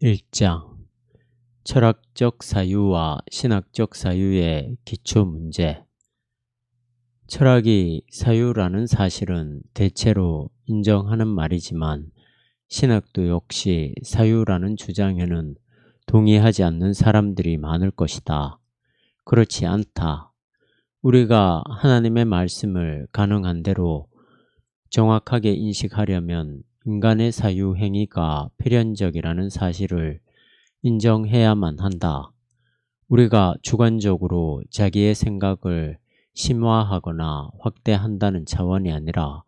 1장 철학적 사유와 신학적 사유의 기초 문제. 철학이 사유라는 사실은 대체로 인정하는 말이지만 신학도 역시 사유라는 주장에는 동의하지 않는 사람들이 많을 것이다. 그렇지 않다. 우리가 하나님의 말씀을 가능한 대로 정확하게 인식하려면 인간의 사유 행위가 필연적이라는 사실을 인정해야만 한다. 우리가 주관적으로 자기의 생각을 심화하거나 확대한다는 차원이 아니라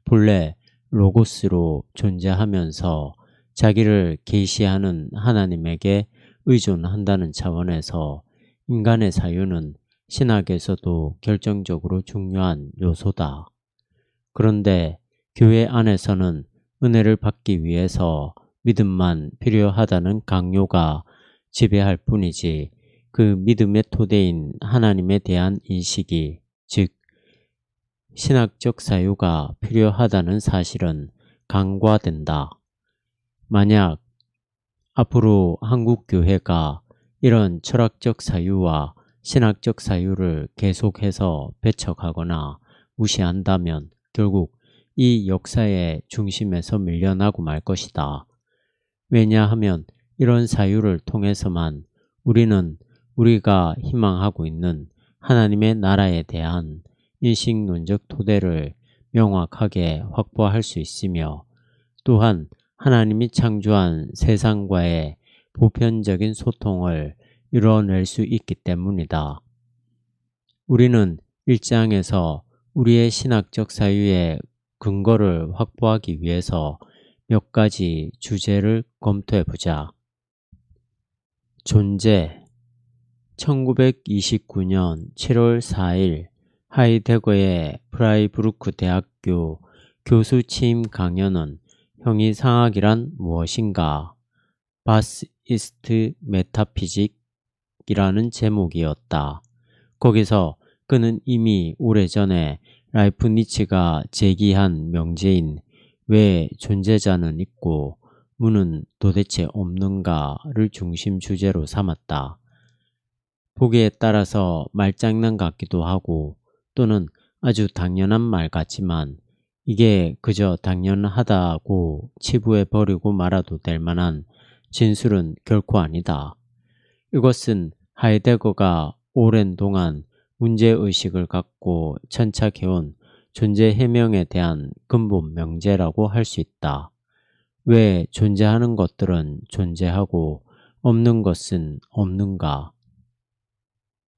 본래 로고스로 존재하면서 자기를 계시하는 하나님에게 의존한다는 차원에서 인간의 사유는 신학에서도 결정적으로 중요한 요소다. 그런데 교회 안에서는 은혜를 받기 위해서 믿음만 필요하다는 강요가 지배할 뿐이지 그 믿음의 토대인 하나님에 대한 인식이, 즉 신학적 사유가 필요하다는 사실은 간과된다. 만약 앞으로 한국 교회가 이런 철학적 사유와 신학적 사유를 계속해서 배척하거나 무시한다면 결국 이 역사의 중심에서 밀려나고 말 것이다. 왜냐하면 이런 사유를 통해서만 우리는 우리가 희망하고 있는 하나님의 나라에 대한 인식론적 토대를 명확하게 확보할 수 있으며 또한 하나님이 창조한 세상과의 보편적인 소통을 이뤄낼 수 있기 때문이다. 우리는 1장에서 우리의 신학적 사유의 근거를 확보하기 위해서 몇 가지 주제를 검토해 보자. 존재. 1929년 7월 4일 하이데거의 프라이부르크 대학교 교수 취임 강연은 형이상학이란 무엇인가? 바스 이스트 메타피직이라는 제목이었다. 거기서 그는 이미 오래전에 라이프니츠가 제기한 명제인 왜 존재자는 있고 무는 도대체 없는가를 중심 주제로 삼았다. 보기에 따라서 말장난 같기도 하고 또는 아주 당연한 말 같지만 이게 그저 당연하다고 치부해버리고 말아도 될 만한 진술은 결코 아니다. 이것은 하이데거가 오랜 동안 문제의식을 갖고 천착해온 존재 해명에 대한 근본 명제라고 할 수 있다. 왜 존재하는 것들은 존재하고 없는 것은 없는가?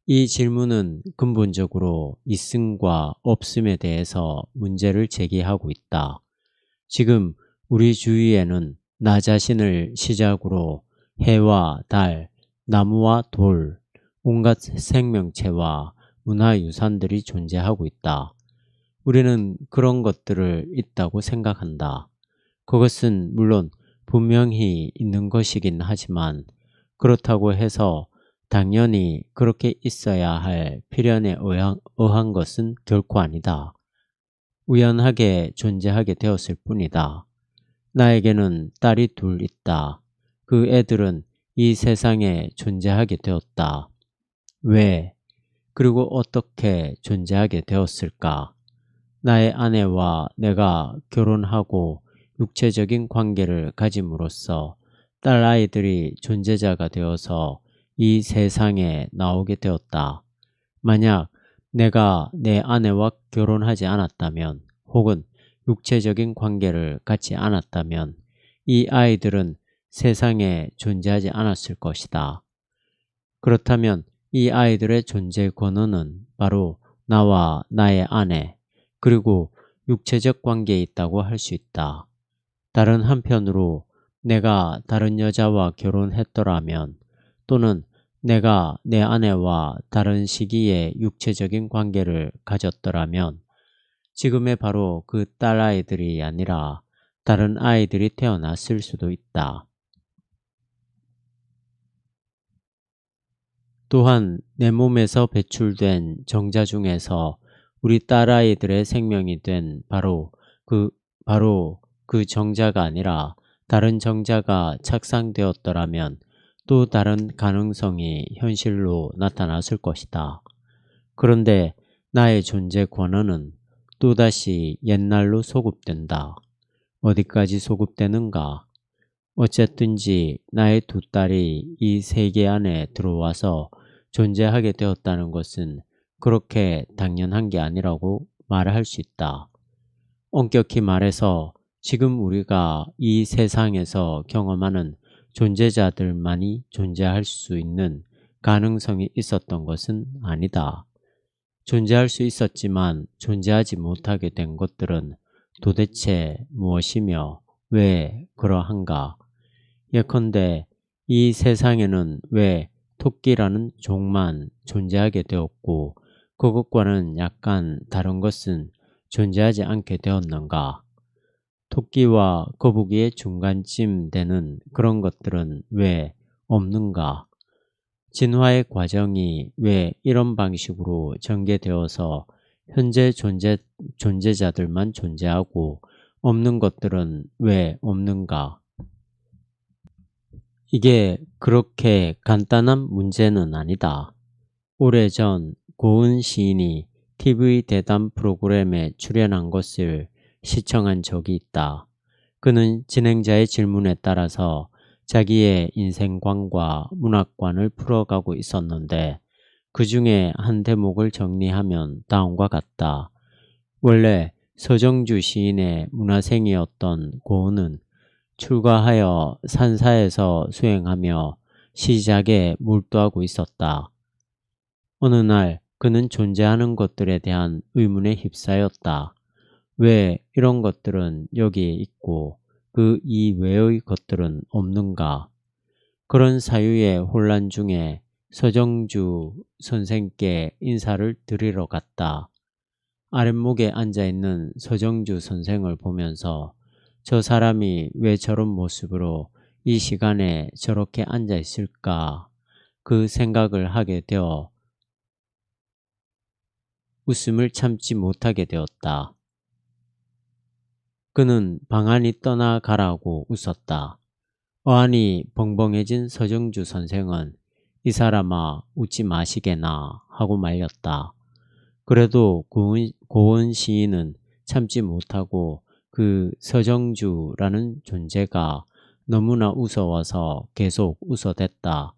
이 질문은 근본적으로 있음과 없음에 대해서 문제를 제기하고 있다. 지금 우리 주위에는 나 자신을 시작으로 해와 달, 나무와 돌, 온갖 생명체와 문화유산들이 존재하고 있다. 우리는 그런 것들을 있다고 생각한다. 그것은 물론 분명히 있는 것이긴 하지만 그렇다고 해서 당연히 그렇게 있어야 할 필연에 의한 것은 결코 아니다. 우연하게 존재하게 되었을 뿐이다. 나에게는 딸이 둘 있다. 그 애들은 이 세상에 존재하게 되었다. 왜? 그리고 어떻게 존재하게 되었을까? 나의 아내와 내가 결혼하고 육체적인 관계를 가짐으로써 딸아이들이 존재자가 되어서 이 세상에 나오게 되었다. 만약 내가 내 아내와 결혼하지 않았다면 혹은 육체적인 관계를 갖지 않았다면 이 아이들은 세상에 존재하지 않았을 것이다. 그렇다면 이 아이들의 존재 근원은 바로 나와 나의 아내 그리고 육체적 관계에 있다고 할 수 있다. 다른 한편으로 내가 다른 여자와 결혼했더라면 또는 내가 내 아내와 다른 시기에 육체적인 관계를 가졌더라면 지금의 바로 그 딸아이들이 아니라 다른 아이들이 태어났을 수도 있다. 또한 내 몸에서 배출된 정자 중에서 우리 딸아이들의 생명이 된 바로 그 정자가 아니라 다른 정자가 착상되었더라면 또 다른 가능성이 현실로 나타났을 것이다. 그런데 나의 존재 권한은 또다시 옛날로 소급된다. 어디까지 소급되는가? 어쨌든지 나의 두 딸이 이 세계 안에 들어와서 존재하게 되었다는 것은 그렇게 당연한 게 아니라고 말할 수 있다. 엄격히 말해서 지금 우리가 이 세상에서 경험하는 존재자들만이 존재할 수 있는 가능성이 있었던 것은 아니다. 존재할 수 있었지만 존재하지 못하게 된 것들은 도대체 무엇이며 왜 그러한가? 예컨대 이 세상에는 왜 토끼라는 종만 존재하게 되었고 그것과는 약간 다른 것은 존재하지 않게 되었는가? 토끼와 거북이의 중간쯤 되는 그런 것들은 왜 없는가? 진화의 과정이 왜 이런 방식으로 전개되어서 현재 존재자들만 존재하고 없는 것들은 왜 없는가? 이게 그렇게 간단한 문제는 아니다. 오래전 고은 시인이 TV 대담 프로그램에 출연한 것을 시청한 적이 있다. 그는 진행자의 질문에 따라서 자기의 인생관과 문학관을 풀어가고 있었는데 그 중에 한 대목을 정리하면 다음과 같다. 원래 서정주 시인의 문화생이었던 고은은 출가하여 산사에서 수행하며 시작에 몰두하고 있었다. 어느 날 그는 존재하는 것들에 대한 의문에 휩싸였다. 왜 이런 것들은 여기에 있고 그 이외의 것들은 없는가? 그런 사유의 혼란 중에 서정주 선생께 인사를 드리러 갔다. 아랫목에 앉아있는 서정주 선생을 보면서 저 사람이 왜 저런 모습으로 이 시간에 저렇게 앉아있을까? 그 생각을 하게 되어 웃음을 참지 못하게 되었다. 그는 방안이 떠나가라고 웃었다. 어안이 벙벙해진 서정주 선생은 이 사람아 웃지 마시게나 하고 말렸다. 그래도 고은 시인은 참지 못하고 그 서정주라는 존재가 너무나 무서워서 계속 웃어댔다.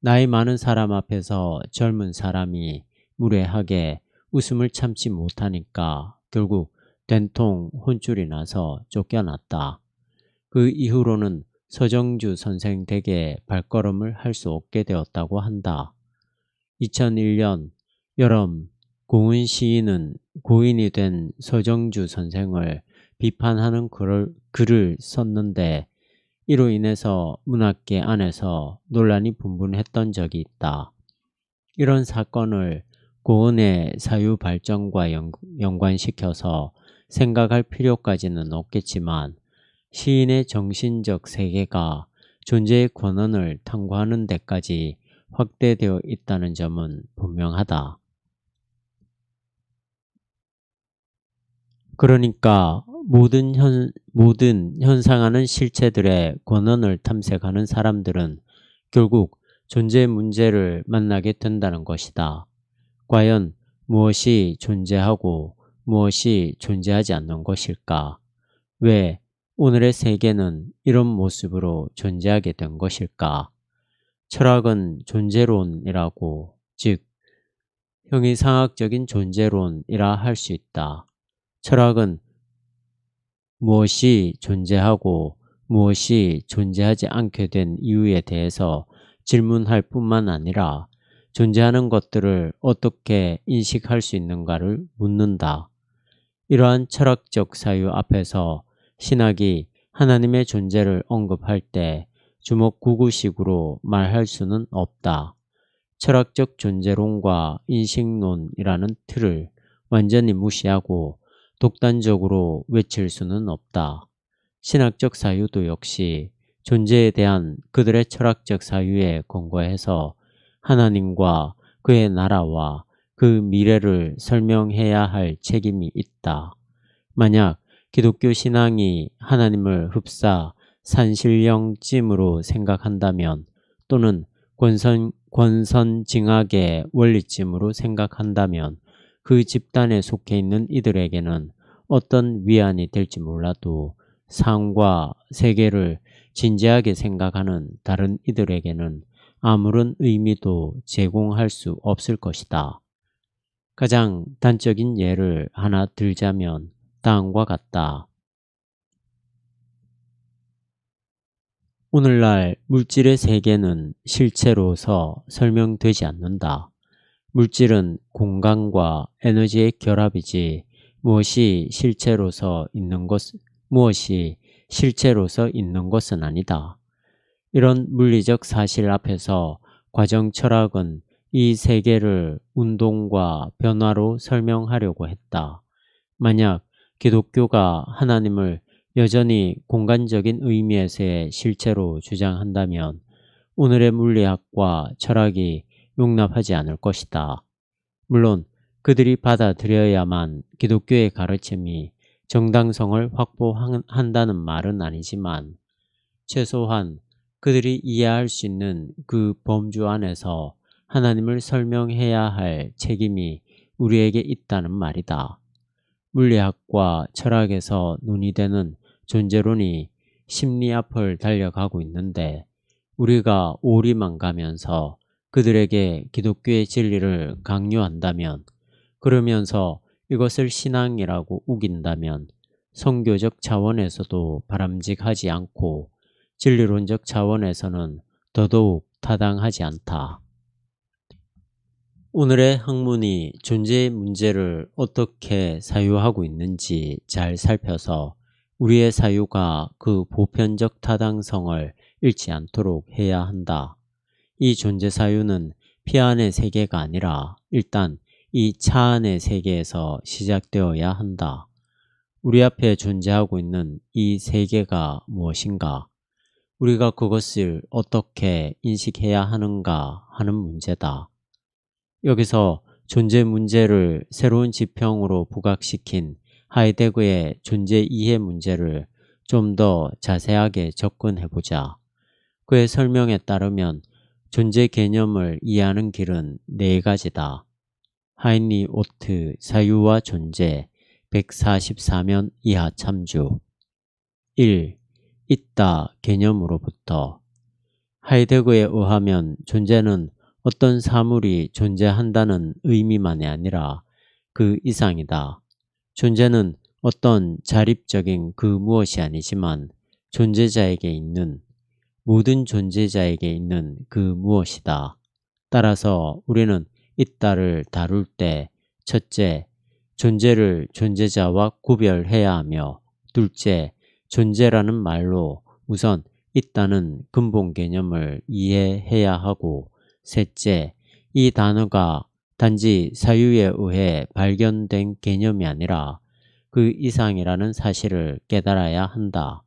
나이 많은 사람 앞에서 젊은 사람이 무례하게 웃음을 참지 못하니까 결국 된통 혼쭐이 나서 쫓겨났다. 그 이후로는 서정주 선생 댁에 발걸음을 할 수 없게 되었다고 한다. 2001년 여름 고은 시인은 고인이 된 서정주 선생을 비판하는 글을 썼는데 이로 인해서 문학계 안에서 논란이 분분했던 적이 있다. 이런 사건을 고은의 사유 발전과 연관시켜서 생각할 필요까지는 없겠지만 시인의 정신적 세계가 존재의 권한을 탐구하는 데까지 확대되어 있다는 점은 분명하다. 그러니까 모든 현상하는 실체들의 권한을 탐색하는 사람들은 결국 존재 문제를 만나게 된다는 것이다. 과연 무엇이 존재하고 무엇이 존재하지 않는 것일까? 왜 오늘의 세계는 이런 모습으로 존재하게 된 것일까? 철학은 존재론이라고, 즉 형이상학적인 존재론이라 할 수 있다. 철학은 무엇이 존재하고 무엇이 존재하지 않게 된 이유에 대해서 질문할 뿐만 아니라 존재하는 것들을 어떻게 인식할 수 있는가를 묻는다. 이러한 철학적 사유 앞에서 신학이 하나님의 존재를 언급할 때 주먹구구식으로 말할 수는 없다. 철학적 존재론과 인식론이라는 틀을 완전히 무시하고 독단적으로 외칠 수는 없다. 신학적 사유도 역시 존재에 대한 그들의 철학적 사유에 근거해서 하나님과 그의 나라와 그 미래를 설명해야 할 책임이 있다. 만약 기독교 신앙이 하나님을 흡사 산신령찜으로 생각한다면 또는 권선징악의 원리찜으로 생각한다면 그 집단에 속해 있는 이들에게는 어떤 위안이 될지 몰라도 상과 세계를 진지하게 생각하는 다른 이들에게는 아무런 의미도 제공할 수 없을 것이다. 가장 단적인 예를 하나 들자면 다음과 같다. 오늘날 물질의 세계는 실체로서 설명되지 않는다. 물질은 공간과 에너지의 결합이지 무엇이 실체로서 있는 것은 아니다. 이런 물리적 사실 앞에서 과정 철학은 이 세계를 운동과 변화로 설명하려고 했다. 만약 기독교가 하나님을 여전히 공간적인 의미에서의 실체로 주장한다면 오늘의 물리학과 철학이 용납하지 않을 것이다. 물론 그들이 받아들여야만 기독교의 가르침이 정당성을 확보한다는 말은 아니지만 최소한 그들이 이해할 수 있는 그 범주 안에서 하나님을 설명해야 할 책임이 우리에게 있다는 말이다. 물리학과 철학에서 논의되는 존재론이 심리 앞을 달려가고 있는데 우리가 오리만 가면서 그들에게 기독교의 진리를 강요한다면, 그러면서 이것을 신앙이라고 우긴다면 성교적 차원에서도 바람직하지 않고 진리론적 차원에서는 더더욱 타당하지 않다. 오늘의 학문이 존재의 문제를 어떻게 사유하고 있는지 잘 살펴서 우리의 사유가 그 보편적 타당성을 잃지 않도록 해야 한다. 이 존재 사유는 피 안의 세계가 아니라 일단 이 차 안의 세계에서 시작되어야 한다. 우리 앞에 존재하고 있는 이 세계가 무엇인가? 우리가 그것을 어떻게 인식해야 하는가 하는 문제다. 여기서 존재 문제를 새로운 지평으로 부각시킨 하이데거의 존재 이해 문제를 좀 더 자세하게 접근해보자. 그의 설명에 따르면 존재 개념을 이해하는 길은 네 가지다. 하인리 오트 사유와 존재 144면 이하 참조. 1. 있다 개념으로부터. 하이데거에 의하면 존재는 어떤 사물이 존재한다는 의미만이 아니라 그 이상이다. 존재는 어떤 자립적인 그 무엇이 아니지만 존재자에게 있는, 모든 존재자에게 있는 그 무엇이다. 따라서 우리는 있다를 다룰 때 첫째, 존재를 존재자와 구별해야 하며 둘째, 존재라는 말로 우선 있다는 근본 개념을 이해해야 하고 셋째, 이 단어가 단지 사유에 의해 발견된 개념이 아니라 그 이상이라는 사실을 깨달아야 한다.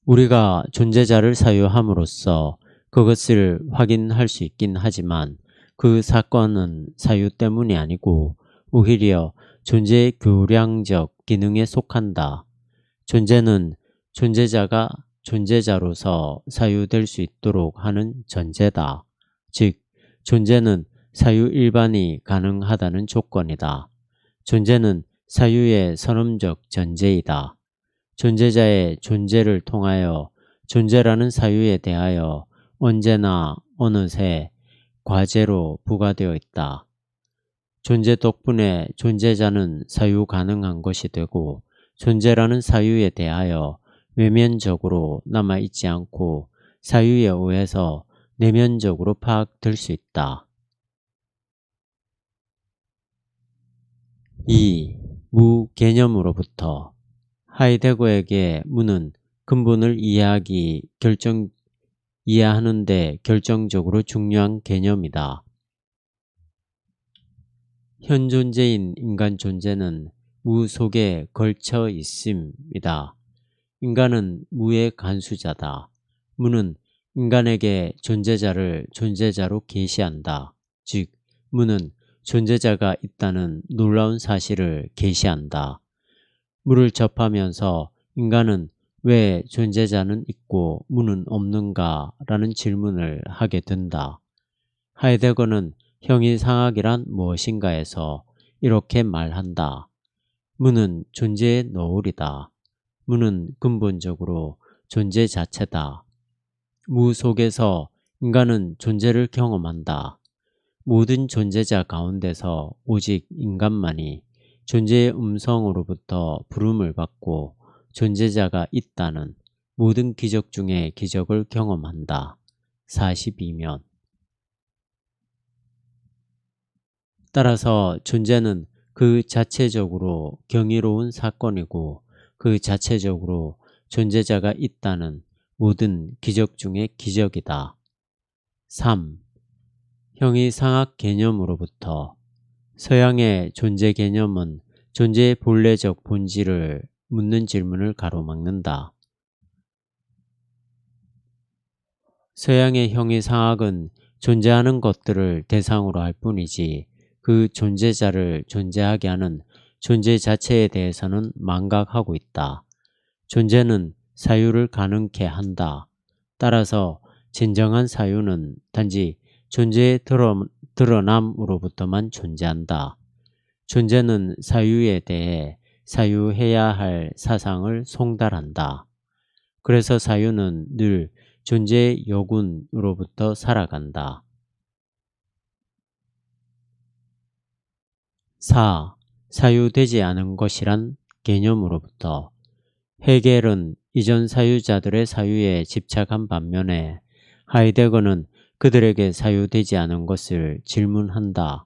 우리가 존재자를 사유함으로써 그것을 확인할 수 있긴 하지만 그 사건은 사유 때문이 아니고 오히려 존재의 교량적 기능에 속한다. 존재는 존재자가 존재자로서 사유될 수 있도록 하는 전제다. 즉, 존재는 사유 일반이 가능하다는 조건이다. 존재는 사유의 선언적 전제이다. 존재자의 존재를 통하여 존재라는 사유에 대하여 언제나 어느새 과제로 부과되어 있다. 존재 덕분에 존재자는 사유 가능한 것이 되고 존재라는 사유에 대하여 외면적으로 남아있지 않고 사유에 의해서 내면적으로 파악될 수 있다. 2. 무개념으로부터. 하이데거에게 무는 근본을 이해하는데 결정적으로 중요한 개념이다. 현 존재인 인간 존재는 무 속에 걸쳐 있음이다. 인간은 무의 간수자다. 무는 인간에게 존재자를 존재자로 계시한다. 즉, 무는 존재자가 있다는 놀라운 사실을 계시한다. 무를 접하면서 인간은 왜 존재자는 있고 무는 없는가 라는 질문을 하게 된다. 하이데거는 형이상학이란 무엇인가에서 이렇게 말한다. 무는 존재의 노을이다. 무는 근본적으로 존재 자체다. 무 속에서 인간은 존재를 경험한다. 모든 존재자 가운데서 오직 인간만이 존재의 음성으로부터 부름을 받고 존재자가 있다는 모든 기적 중의 기적을 경험한다. 42면. 따라서 존재는 그 자체적으로 경이로운 사건이고 그 자체적으로 존재자가 있다는 모든 기적 중의 기적이다. 3. 형이상학 개념으로부터 서양의 존재 개념은 존재의 본래적 본질을 묻는 질문을 가로막는다. 서양의 형이상학은 존재하는 것들을 대상으로 할 뿐이지 그 존재자를 존재하게 하는 존재 자체에 대해서는 망각하고 있다. 존재는 사유를 가능케 한다. 따라서 진정한 사유는 단지 존재의 드러남으로부터만 존재한다. 존재는 사유에 대해 사유해야 할 사상을 송달한다. 그래서 사유는 늘 존재의 여군으로부터 살아간다. 4. 사유되지 않은 것이란 개념으로부터 헤겔은 이전 사유자들의 사유에 집착한 반면에 하이데거는 그들에게 사유되지 않은 것을 질문한다.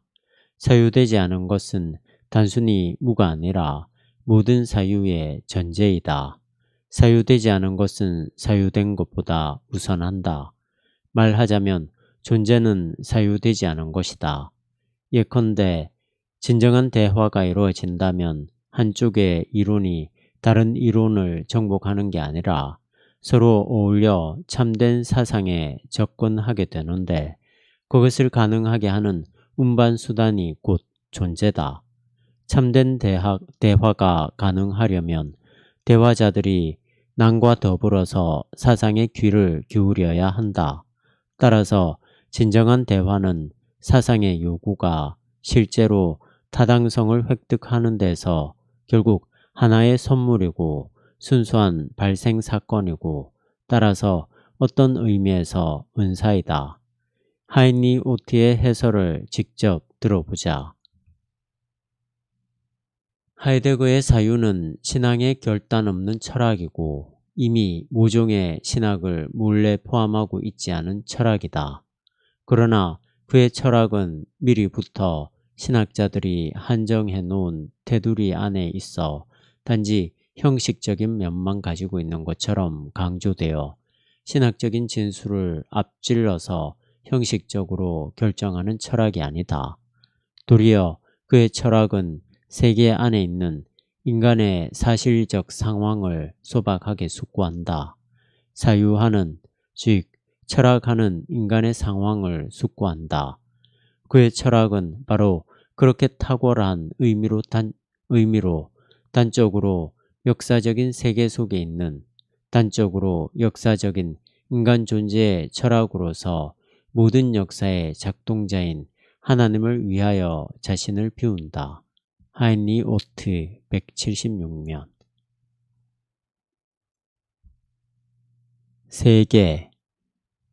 사유되지 않은 것은 단순히 무가 아니라 모든 사유의 전제이다. 사유되지 않은 것은 사유된 것보다 우선한다. 말하자면 존재는 사유되지 않은 것이다. 예컨대 진정한 대화가 이루어진다면 한쪽의 이론이 다른 이론을 정복하는 게 아니라 서로 어울려 참된 사상에 접근하게 되는데 그것을 가능하게 하는 운반수단이 곧 존재다. 참된 대화가 가능하려면 대화자들이 남과 더불어서 사상에 귀를 기울여야 한다. 따라서 진정한 대화는 사상의 요구가 실제로 타당성을 획득하는 데서 결국 하나의 선물이고 순수한 발생 사건이고 따라서 어떤 의미에서 은사이다. 하이니 오트의 해설을 직접 들어보자. 하이데거의 사유는 신앙의 결단 없는 철학이고 이미 모종의 신학을 몰래 포함하고 있지 않은 철학이다. 그러나 그의 철학은 미리부터 신학자들이 한정해 놓은 테두리 안에 있어 단지 형식적인 면만 가지고 있는 것처럼 강조되어 신학적인 진술을 앞질러서 형식적으로 결정하는 철학이 아니다. 도리어 그의 철학은 세계 안에 있는 인간의 사실적 상황을 소박하게 숙고한다. 사유하는, 즉 철학하는 인간의 상황을 숙고한다. 그의 철학은 바로 그렇게 탁월한 의미로 단적으로 역사적인 세계 속에 있는 단적으로 역사적인 인간 존재의 철학으로서 모든 역사의 작동자인 하나님을 위하여 자신을 비운다. 하인리 오트 176면. 세계.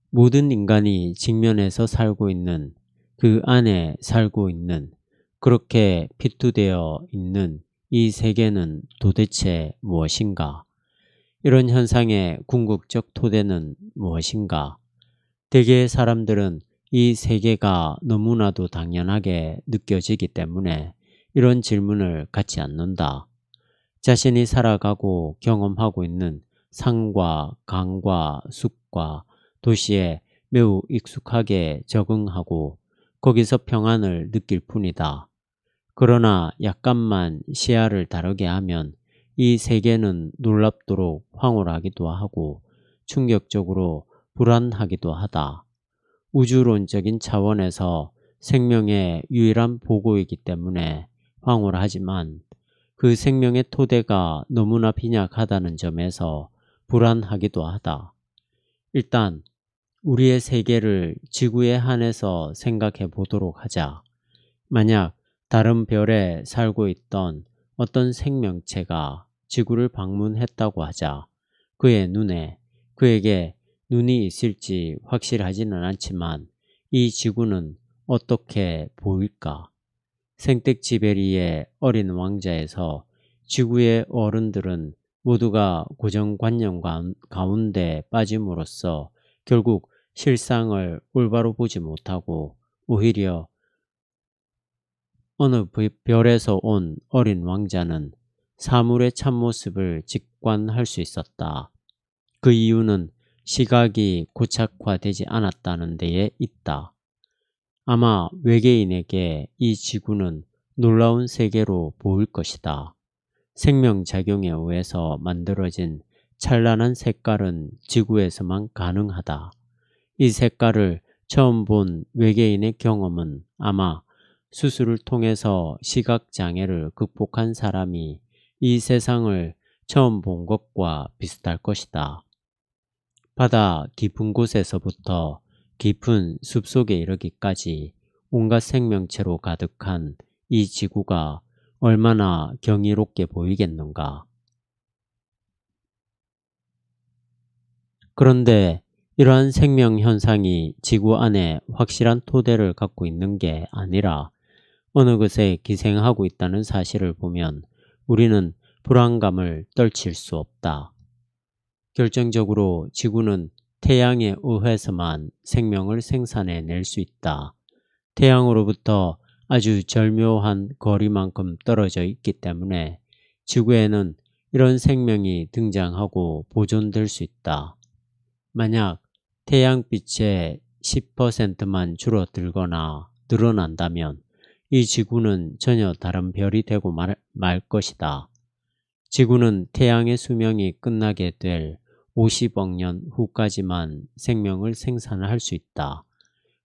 모든 인간이 직면해서 살고 있는 그 안에 살고 있는 그렇게 피투되어 있는 이 세계는 도대체 무엇인가? 이런 현상의 궁극적 토대는 무엇인가? 대개의 사람들은 이 세계가 너무나도 당연하게 느껴지기 때문에 이런 질문을 갖지 않는다. 자신이 살아가고 경험하고 있는 산과 강과 숲과 도시에 매우 익숙하게 적응하고 거기서 평안을 느낄 뿐이다. 그러나 약간만 시야를 다르게 하면 이 세계는 놀랍도록 황홀하기도 하고 충격적으로 불안하기도 하다. 우주론적인 차원에서 생명의 유일한 보고이기 때문에 황홀하지만 그 생명의 토대가 너무나 빈약하다는 점에서 불안하기도 하다. 일단 우리의 세계를 지구에 한해서 생각해 보도록 하자. 만약 다른 별에 살고 있던 어떤 생명체가 지구를 방문했다고 하자. 그에게 눈이 있을지 확실하지는 않지만 이 지구는 어떻게 보일까? 생텍쥐베리의 어린 왕자에서 지구의 어른들은 모두가 고정관념 가운데 빠짐으로써 결국 실상을 올바로 보지 못하고 오히려 어느 별에서 온 어린 왕자는 사물의 참모습을 직관할 수 있었다. 그 이유는 시각이 고착화되지 않았다는 데에 있다. 아마 외계인에게 이 지구는 놀라운 세계로 보일 것이다. 생명작용에 의해서 만들어진 찬란한 색깔은 지구에서만 가능하다. 이 색깔을 처음 본 외계인의 경험은 아마 수술을 통해서 시각장애를 극복한 사람이 이 세상을 처음 본 것과 비슷할 것이다. 바다 깊은 곳에서부터 깊은 숲속에 이르기까지 온갖 생명체로 가득한 이 지구가 얼마나 경이롭게 보이겠는가. 그런데 이러한 생명 현상이 지구 안에 확실한 토대를 갖고 있는 게 아니라 어느 것에 기생하고 있다는 사실을 보면 우리는 불안감을 떨칠 수 없다. 결정적으로 지구는 태양에 의해서만 생명을 생산해낼 수 있다. 태양으로부터 아주 절묘한 거리만큼 떨어져 있기 때문에 지구에는 이런 생명이 등장하고 보존될 수 있다. 만약 태양빛의 10%만 줄어들거나 늘어난다면 이 지구는 전혀 다른 별이 되고 말 것이다. 지구는 태양의 수명이 끝나게 될 50억 년 후까지만 생명을 생산할 수 있다.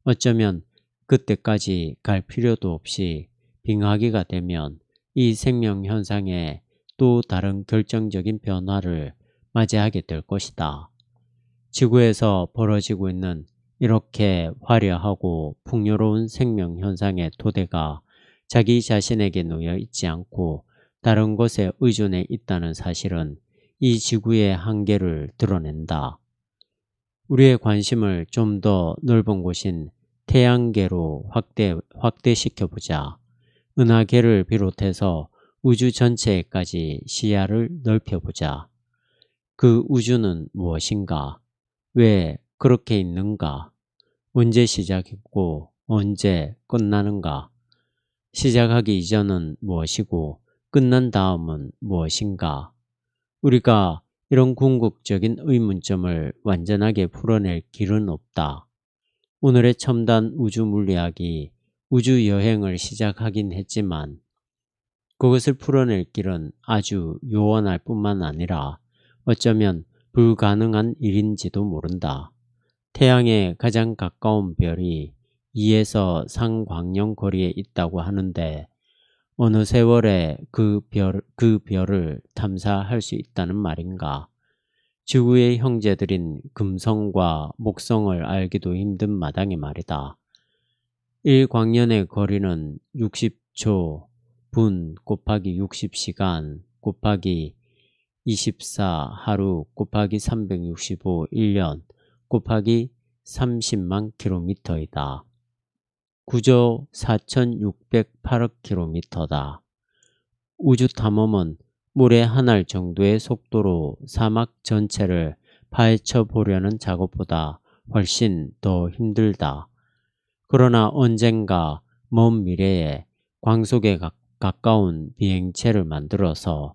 어쩌면 그때까지 갈 필요도 없이 빙하기가 되면 이 생명 현상에 또 다른 결정적인 변화를 맞이하게 될 것이다. 지구에서 벌어지고 있는 이렇게 화려하고 풍요로운 생명 현상의 토대가 자기 자신에게 놓여 있지 않고 다른 것에 의존해 있다는 사실은 이 지구의 한계를 드러낸다. 우리의 관심을 좀 더 넓은 곳인 태양계로 확대시켜보자. 은하계를 비롯해서 우주 전체까지 시야를 넓혀보자. 그 우주는 무엇인가? 왜 그렇게 있는가? 언제 시작했고 언제 끝나는가? 시작하기 이전은 무엇이고 끝난 다음은 무엇인가? 우리가 이런 궁극적인 의문점을 완전하게 풀어낼 길은 없다. 오늘의 첨단 우주 물리학이 우주 여행을 시작하긴 했지만 그것을 풀어낼 길은 아주 요원할 뿐만 아니라 어쩌면 불가능한 일인지도 모른다. 태양에 가장 가까운 별이 2에서 3광년 거리에 있다고 하는데 어느 세월에 그 별을 탐사할 수 있다는 말인가. 지구의 형제들인 금성과 목성을 알기도 힘든 마당에 말이다. 1광년의 거리는 60초 분 곱하기 60시간 곱하기 24 하루 곱하기 365 1년 곱하기 30만 킬로미터이다. 9조 4608억 킬로미터다. 우주 탐험은 물의 한 알 정도의 속도로 사막 전체를 파헤쳐 보려는 작업보다 훨씬 더 힘들다. 그러나 언젠가 먼 미래에 광속에 가까운 비행체를 만들어서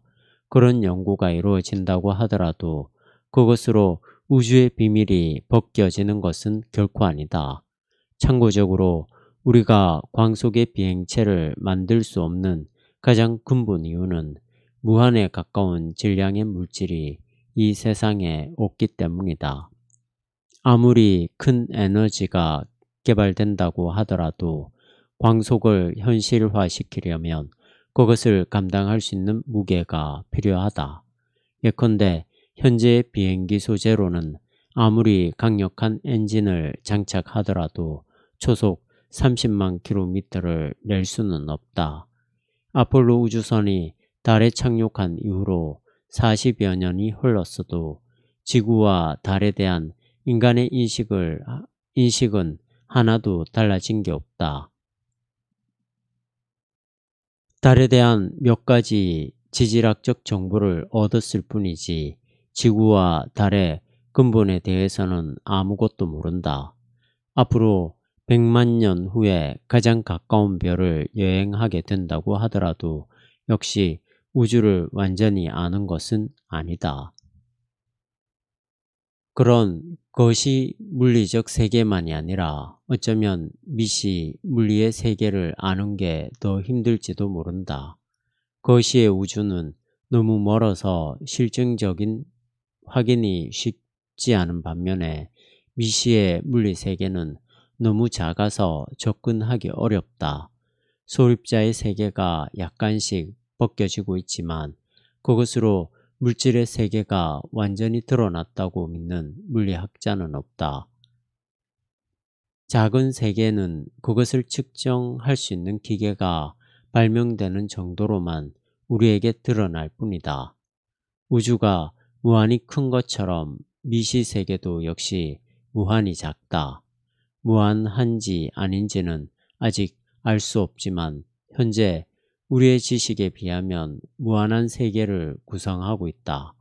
그런 연구가 이루어진다고 하더라도 그것으로 우주의 비밀이 벗겨지는 것은 결코 아니다. 참고적으로 우리가 광속의 비행체를 만들 수 없는 가장 근본 이유는 무한에 가까운 질량의 물질이 이 세상에 없기 때문이다. 아무리 큰 에너지가 개발된다고 하더라도 광속을 현실화시키려면 그것을 감당할 수 있는 무게가 필요하다. 예컨대 현재의 비행기 소재로는 아무리 강력한 엔진을 장착하더라도 초속 30만 킬로미터를 낼 수는 없다. 아폴로 우주선이 달에 착륙한 이후로 40여 년이 흘렀어도 지구와 달에 대한 인간의 인식은 하나도 달라진 게 없다. 달에 대한 몇 가지 지질학적 정보를 얻었을 뿐이지 지구와 달의 근본에 대해서는 아무것도 모른다. 앞으로 100만 년 후에 가장 가까운 별을 여행하게 된다고 하더라도 역시 우주를 완전히 아는 것은 아니다. 그런 것이 물리적 세계만이 아니라 어쩌면 미시 물리의 세계를 아는 게 더 힘들지도 모른다. 거시의 우주는 너무 멀어서 실증적인 확인이 쉽지 않은 반면에 미시의 물리 세계는 너무 작아서 접근하기 어렵다. 소립자의 세계가 약간씩 벗겨지고 있지만 그것으로 물질의 세계가 완전히 드러났다고 믿는 물리학자는 없다. 작은 세계는 그것을 측정할 수 있는 기계가 발명되는 정도로만 우리에게 드러날 뿐이다. 우주가 무한히 큰 것처럼 미시세계도 역시 무한히 작다. 무한한지 아닌지는 아직 알 수 없지만 현재 우리의 지식에 비하면 무한한 세계를 구성하고 있다.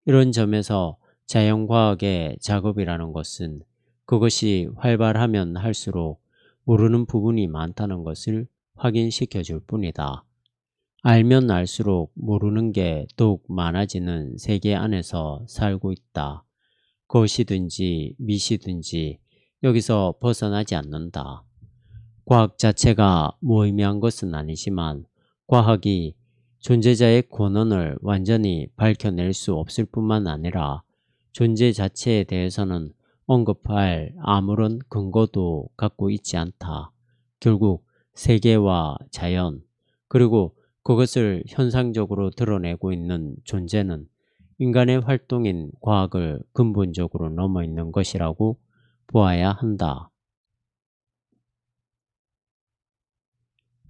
이런 점에서 자연과학의 작업이라는 것은 그것이 활발하면 할수록 모르는 부분이 많다는 것을 확인시켜 줄 뿐이다. 알면 알수록 모르는 게 더욱 많아지는 세계 안에서 살고 있다. 것이든지 미시든지 여기서 벗어나지 않는다. 과학 자체가 무의미한 것은 아니지만 과학이 존재자의 권한을 완전히 밝혀낼 수 없을 뿐만 아니라 존재 자체에 대해서는 언급할 아무런 근거도 갖고 있지 않다. 결국 세계와 자연 그리고 그것을 현상적으로 드러내고 있는 존재는 인간의 활동인 과학을 근본적으로 넘어 있는 것이라고 보아야 한다.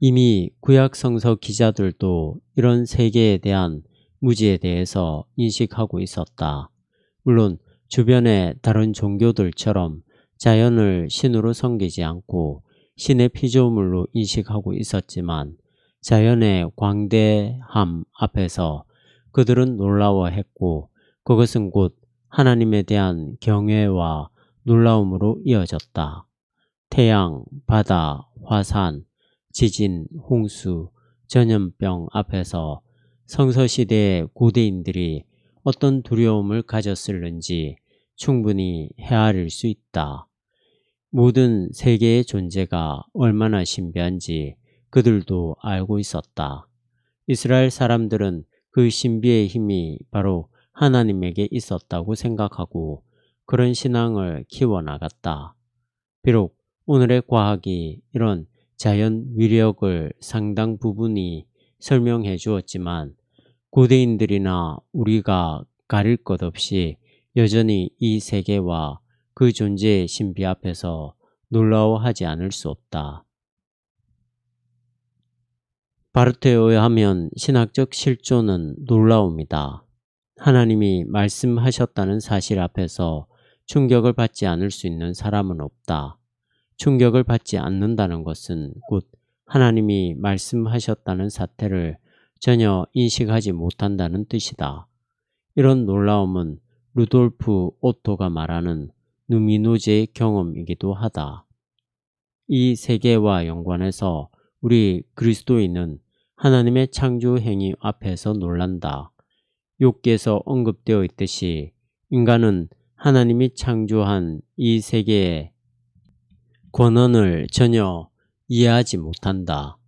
이미 구약 성서 기자들도 이런 세계에 대한 무지에 대해서 인식하고 있었다. 물론 주변의 다른 종교들처럼 자연을 신으로 섬기지 않고 신의 피조물로 인식하고 있었지만 자연의 광대함 앞에서 그들은 놀라워했고 그것은 곧 하나님에 대한 경외와 놀라움으로 이어졌다. 태양, 바다, 화산, 지진, 홍수, 전염병 앞에서 성서시대의 고대인들이 어떤 두려움을 가졌을는지 충분히 헤아릴 수 있다. 모든 세계의 존재가 얼마나 신비한지 그들도 알고 있었다. 이스라엘 사람들은 그 신비의 힘이 바로 하나님에게 있었다고 생각하고 그런 신앙을 키워나갔다. 비록 오늘의 과학이 이런 자연 위력을 상당 부분이 설명해 주었지만 고대인들이나 우리가 가릴 것 없이 여전히 이 세계와 그 존재의 신비 앞에서 놀라워하지 않을 수 없다. 바르트에 의하면 신학적 실존은 놀라움이다. 하나님이 말씀하셨다는 사실 앞에서 충격을 받지 않을 수 있는 사람은 없다. 충격을 받지 않는다는 것은 곧 하나님이 말씀하셨다는 사태를 전혀 인식하지 못한다는 뜻이다. 이런 놀라움은 루돌프 오토가 말하는 누미노제의 경험이기도 하다. 이 세계와 연관해서 우리 그리스도인은 하나님의 창조 행위 앞에서 놀란다. 욥기에서 언급되어 있듯이 인간은 하나님이 창조한 이 세계의 권한을 전혀 이해하지 못한다.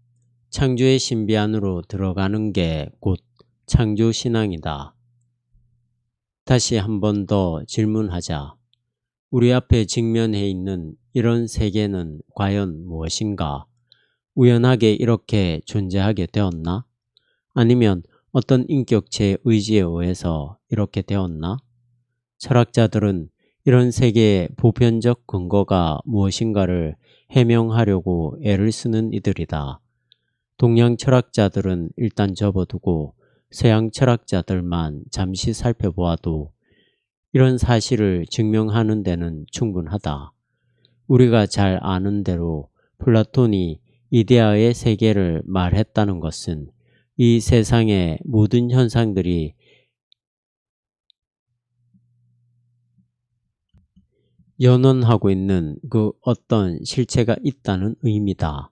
창조의 신비 안으로 들어가는 게 곧 창조신앙이다. 다시 한 번 더 질문하자. 우리 앞에 직면해 있는 이런 세계는 과연 무엇인가? 우연하게 이렇게 존재하게 되었나? 아니면 어떤 인격체의 의지에 의해서 이렇게 되었나? 철학자들은 이런 세계의 보편적 근거가 무엇인가를 해명하려고 애를 쓰는 이들이다. 동양 철학자들은 일단 접어두고 서양 철학자들만 잠시 살펴보아도 이런 사실을 증명하는 데는 충분하다. 우리가 잘 아는 대로 플라톤이 이데아의 세계를 말했다는 것은 이 세상의 모든 현상들이 연원하고 있는 그 어떤 실체가 있다는 의미다.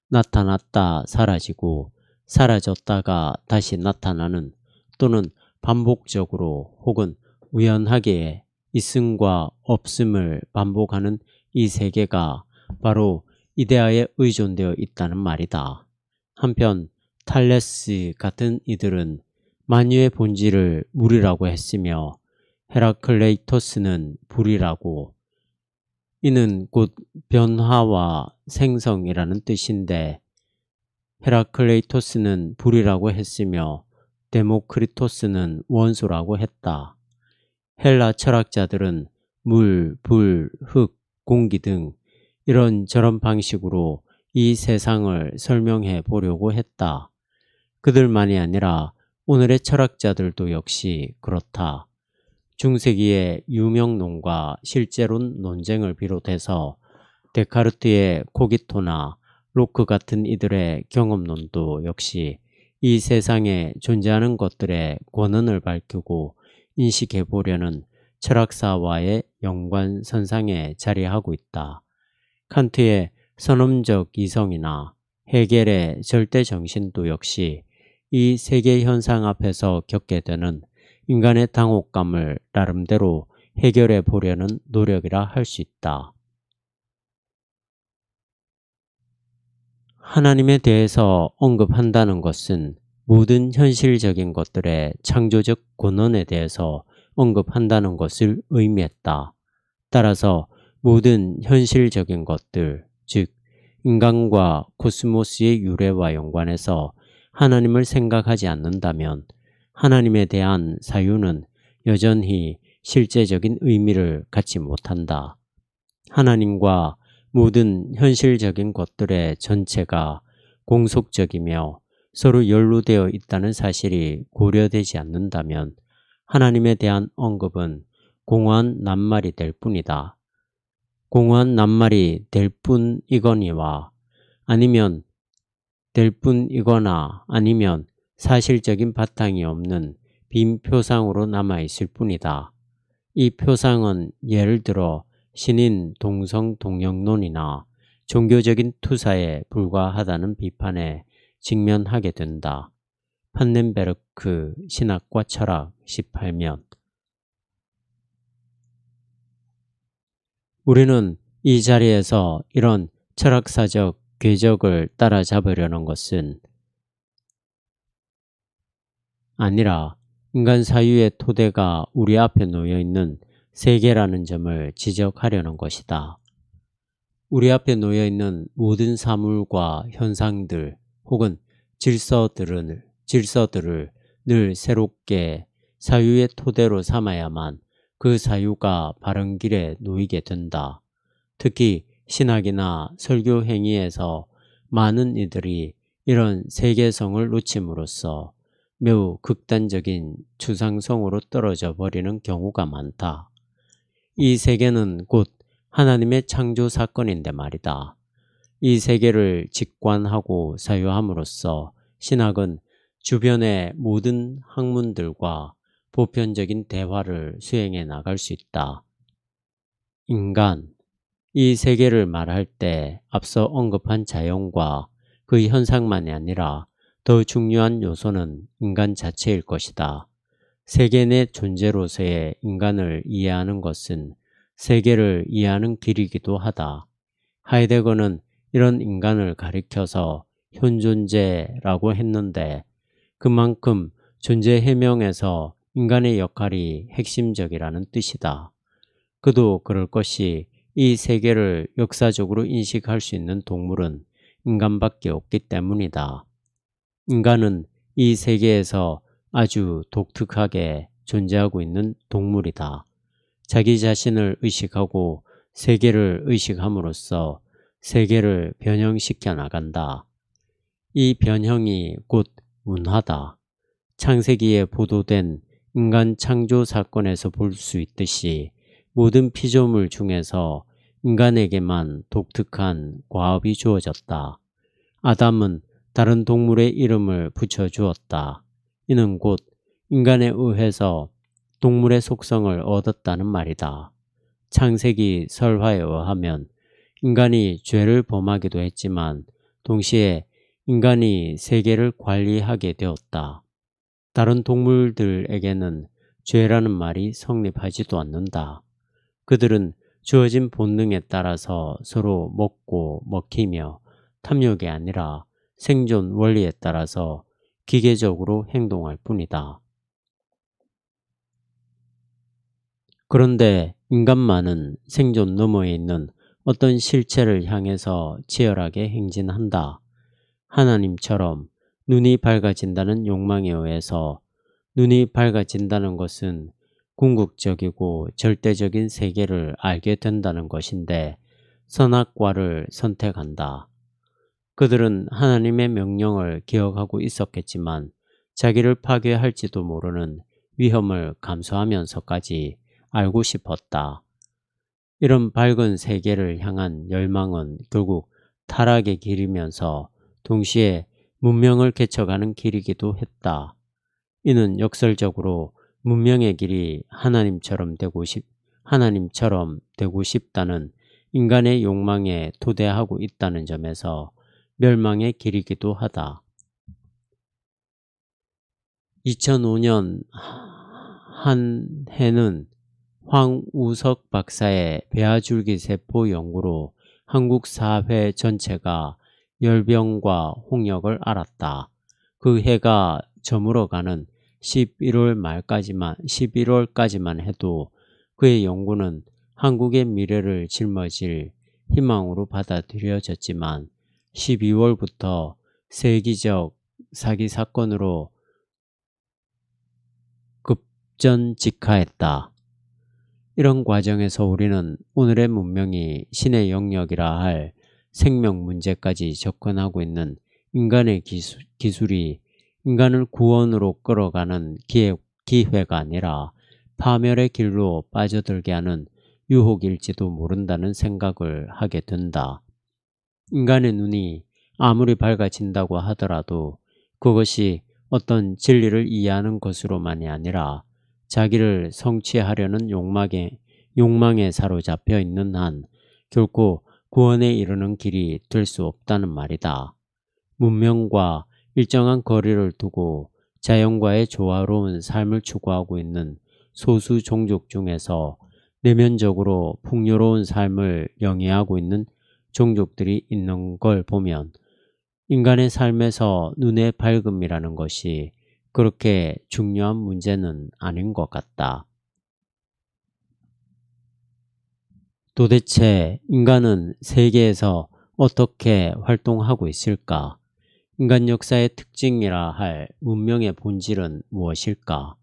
나타났다 사라지고 사라졌다가 다시 나타나는 또는 반복적으로 혹은 우연하게 있음과 없음을 반복하는 이 세계가 바로 이데아에 의존되어 있다는 말이다. 한편 탈레스 같은 이들은 만유의 본질을 물이라고 했으며 헤라클레이토스는 불이라고, 이는 곧 변화와 생성이라는 뜻인데 헤라클레이토스는 불이라고 했으며 데모크리토스는 원소라고 했다. 헬라 철학자들은 물, 불, 흙, 공기 등 이런저런 방식으로 이 세상을 설명해 보려고 했다. 그들만이 아니라 오늘의 철학자들도 역시 그렇다. 중세기의 유명론과 실제론 논쟁을 비롯해서 데카르트의 코기토나 로크 같은 이들의 경험론도 역시 이 세상에 존재하는 것들의 권한을 밝히고 인식해 보려는 철학사와의 연관선상에 자리하고 있다. 칸트의 선험적 이성이나 헤겔의 절대정신도 역시 이 세계 현상 앞에서 겪게 되는 인간의 당혹감을 나름대로 해결해 보려는 노력이라 할 수 있다. 하나님에 대해서 언급한다는 것은 모든 현실적인 것들의 창조적 권한에 대해서 언급한다는 것을 의미했다. 따라서 모든 현실적인 것들, 즉 인간과 코스모스의 유래와 연관해서 하나님을 생각하지 않는다면 하나님에 대한 사유는 여전히 실제적인 의미를 갖지 못한다. 하나님과 모든 현실적인 것들의 전체가 공속적이며 서로 연루되어 있다는 사실이 고려되지 않는다면 하나님에 대한 언급은 공허한 낱말이 될 뿐이다. 공허한 낱말이 될 뿐이거니와 아니면 될 뿐이거나 아니면 사실적인 바탕이 없는 빈 표상으로 남아있을 뿐이다. 이 표상은 예를 들어 신인 동성동령론이나 종교적인 투사에 불과하다는 비판에 직면하게 된다. 판넨베르크 신학과 철학 18면. 우리는 이 자리에서 이런 철학사적 궤적을 따라잡으려는 것은 아니라 인간 사유의 토대가 우리 앞에 놓여있는 세계라는 점을 지적하려는 것이다. 우리 앞에 놓여있는 모든 사물과 현상들 혹은 질서들을 늘 새롭게 사유의 토대로 삼아야만 그 사유가 바른 길에 놓이게 된다. 특히 신학이나 설교 행위에서 많은 이들이 이런 세계성을 놓침으로써 매우 극단적인 추상성으로 떨어져 버리는 경우가 많다. 이 세계는 곧 하나님의 창조 사건인데 말이다. 이 세계를 직관하고 사유함으로써 신학은 주변의 모든 학문들과 보편적인 대화를 수행해 나갈 수 있다. 인간, 이 세계를 말할 때 앞서 언급한 자연과 그 현상만이 아니라 더 중요한 요소는 인간 자체일 것이다. 세계 내 존재로서의 인간을 이해하는 것은 세계를 이해하는 길이기도 하다. 하이데거는 이런 인간을 가리켜서 현존재라고 했는데 그만큼 존재 해명에서 인간의 역할이 핵심적이라는 뜻이다. 그도 그럴 것이 이 세계를 역사적으로 인식할 수 있는 동물은 인간밖에 없기 때문이다. 인간은 이 세계에서 아주 독특하게 존재하고 있는 동물이다. 자기 자신을 의식하고 세계를 의식함으로써 세계를 변형시켜 나간다. 이 변형이 곧 문화다. 창세기에 보도된 인간 창조 사건에서 볼 수 있듯이 모든 피조물 중에서 인간에게만 독특한 과업이 주어졌다. 아담은 다른 동물의 이름을 붙여주었다. 이는 곧 인간에 의해서 동물의 속성을 얻었다는 말이다. 창세기 설화에 의하면 인간이 죄를 범하기도 했지만 동시에 인간이 세계를 관리하게 되었다. 다른 동물들에게는 죄라는 말이 성립하지도 않는다. 그들은 주어진 본능에 따라서 서로 먹고 먹히며 탐욕이 아니라 생존 원리에 따라서 기계적으로 행동할 뿐이다. 그런데 인간만은 생존 너머에 있는 어떤 실체를 향해서 치열하게 행진한다. 하나님처럼 눈이 밝아진다는 욕망에 의해서 눈이 밝아진다는 것은 궁극적이고 절대적인 세계를 알게 된다는 것인데 선악과를 선택한다. 그들은 하나님의 명령을 기억하고 있었겠지만 자기를 파괴할지도 모르는 위험을 감수하면서까지 알고 싶었다. 이런 밝은 세계를 향한 열망은 결국 타락의 길이면서 동시에 문명을 개척하는 길이기도 했다. 이는 역설적으로 문명의 길이 하나님처럼 되고 싶다는 인간의 욕망에 토대하고 있다는 점에서 멸망의 길이기도 하다. 2005년 한 해는 황우석 박사의 배아줄기세포 연구로 한국 사회 전체가 열병과 홍역을 앓았다. 그 해가 저물어가는 11월까지만 해도 그의 연구는 한국의 미래를 짊어질 희망으로 받아들여졌지만 12월부터 세기적 사기 사건으로 급전직하했다. 이런 과정에서 우리는 오늘의 문명이 신의 영역이라 할 생명 문제까지 접근하고 있는 인간의 기술이 인간을 구원으로 끌어가는 기회가 아니라 파멸의 길로 빠져들게 하는 유혹일지도 모른다는 생각을 하게 된다. 인간의 눈이 아무리 밝아진다고 하더라도 그것이 어떤 진리를 이해하는 것으로만이 아니라 자기를 성취하려는 욕망에 사로잡혀 있는 한 결코 구원에 이르는 길이 될 수 없다는 말이다. 문명과 일정한 거리를 두고 자연과의 조화로운 삶을 추구하고 있는 소수 종족 중에서 내면적으로 풍요로운 삶을 영위하고 있는 종족들이 있는 걸 보면 인간의 삶에서 눈의 밝음이라는 것이 그렇게 중요한 문제는 아닌 것 같다. 도대체 인간은 세계에서 어떻게 활동하고 있을까? 인간 역사의 특징이라 할 문명의 본질은 무엇일까?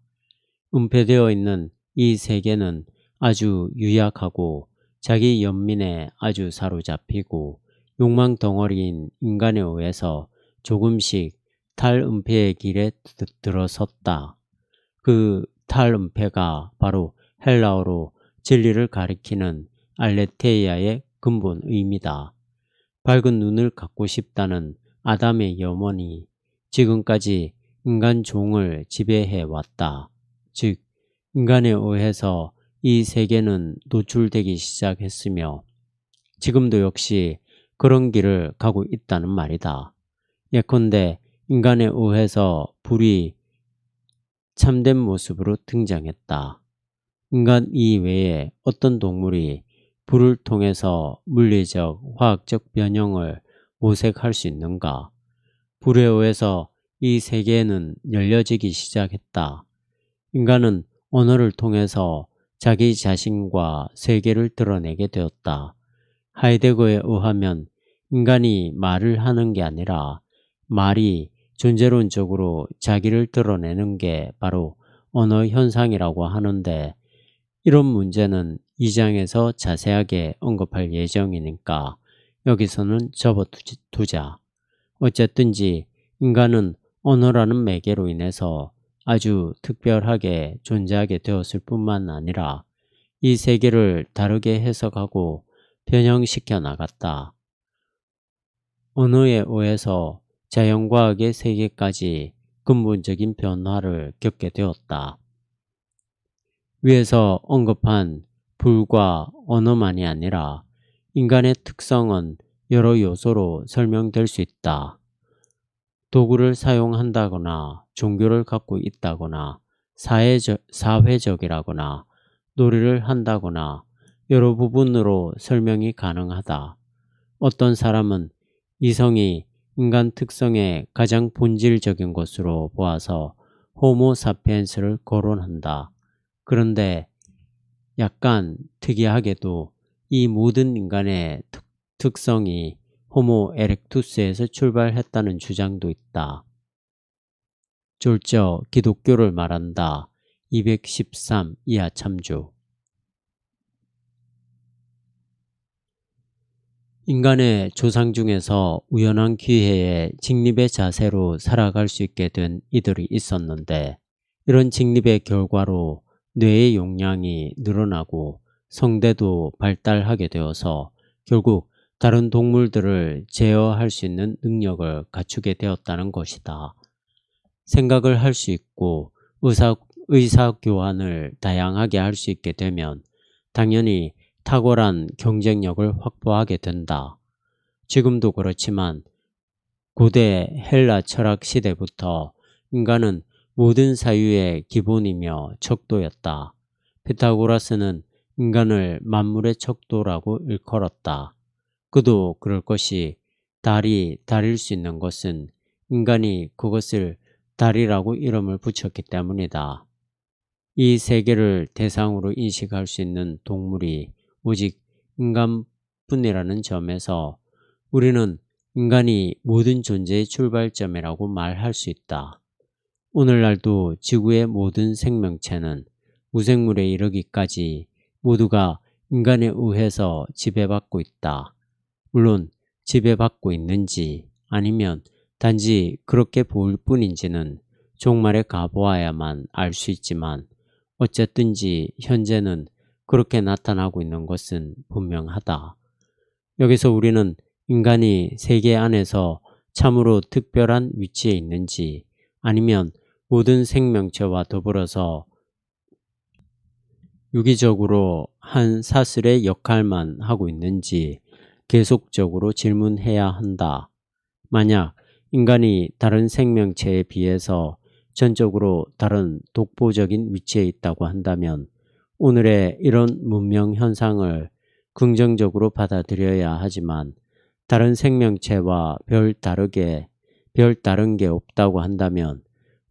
은폐되어 있는 이 세계는 아주 유약하고 자기 연민에 아주 사로잡히고 욕망 덩어리인 인간에 의해서 조금씩 탈은폐의 길에 들어섰다. 그 탈은폐가 바로 헬라어로 진리를 가리키는 알레테이아의 근본 의미다. 밝은 눈을 갖고 싶다는 아담의 염원이 지금까지 인간 종을 지배해 왔다. 즉, 인간에 의해서 이 세계는 노출되기 시작했으며 지금도 역시 그런 길을 가고 있다는 말이다. 예컨대 인간에 의해서 불이 참된 모습으로 등장했다. 인간 이외에 어떤 동물이 불을 통해서 물리적, 화학적 변형을 모색할 수 있는가? 불에 의해서 이 세계는 열려지기 시작했다. 인간은 언어를 통해서 자기 자신과 세계를 드러내게 되었다. 하이데거에 의하면 인간이 말을 하는 게 아니라 말이 존재론적으로 자기를 드러내는 게 바로 언어 현상이라고 하는데, 이런 문제는 2장에서 자세하게 언급할 예정이니까 여기서는 접어두자. 어쨌든지 인간은 언어라는 매개로 인해서 아주 특별하게 존재하게 되었을 뿐만 아니라 이 세계를 다르게 해석하고 변형시켜 나갔다. 언어에 의해서 자연과학의 세계까지 근본적인 변화를 겪게 되었다. 위에서 언급한 불과 언어만이 아니라 인간의 특성은 여러 요소로 설명될 수 있다. 도구를 사용한다거나 종교를 갖고 있다거나 사회적이라거나 놀이를 한다거나 여러 부분으로 설명이 가능하다. 어떤 사람은 이성이 인간 특성의 가장 본질적인 것으로 보아서 호모 사피엔스를 거론한다. 그런데 약간 특이하게도 이 모든 인간의 특성이 호모 에렉투스에서 출발했다는 주장도 있다. 졸저 기독교를 말한다. 213 이하 참조. 인간의 조상 중에서 우연한 기회에 직립의 자세로 살아갈 수 있게 된 이들이 있었는데, 이런 직립의 결과로 뇌의 용량이 늘어나고 성대도 발달하게 되어서 결국 다른 동물들을 제어할 수 있는 능력을 갖추게 되었다는 것이다. 생각을 할 수 있고 의사교환을 다양하게 할 수 있게 되면 당연히 탁월한 경쟁력을 확보하게 된다. 지금도 그렇지만 고대 헬라 철학 시대부터 인간은 모든 사유의 기본이며 척도였다. 피타고라스는 인간을 만물의 척도라고 일컬었다. 그도 그럴 것이, 달이 달일 수 있는 것은 인간이 그것을 달이라고 이름을 붙였기 때문이다. 이 세계를 대상으로 인식할 수 있는 동물이 오직 인간뿐이라는 점에서 우리는 인간이 모든 존재의 출발점이라고 말할 수 있다. 오늘날도 지구의 모든 생명체는 무생물에 이르기까지 모두가 인간에 의해서 지배받고 있다. 물론 지배받고 있는지 아니면 단지 그렇게 보일 뿐인지는 종말에 가보아야만 알 수 있지만, 어쨌든지 현재는 그렇게 나타나고 있는 것은 분명하다. 여기서 우리는 인간이 세계 안에서 참으로 특별한 위치에 있는지 아니면 모든 생명체와 더불어서 유기적으로 한 사슬의 역할만 하고 있는지 계속적으로 질문해야 한다. 만약 인간이 다른 생명체에 비해서 전적으로 다른 독보적인 위치에 있다고 한다면 오늘의 이런 문명 현상을 긍정적으로 받아들여야 하지만, 다른 생명체와 별 다른 게 없다고 한다면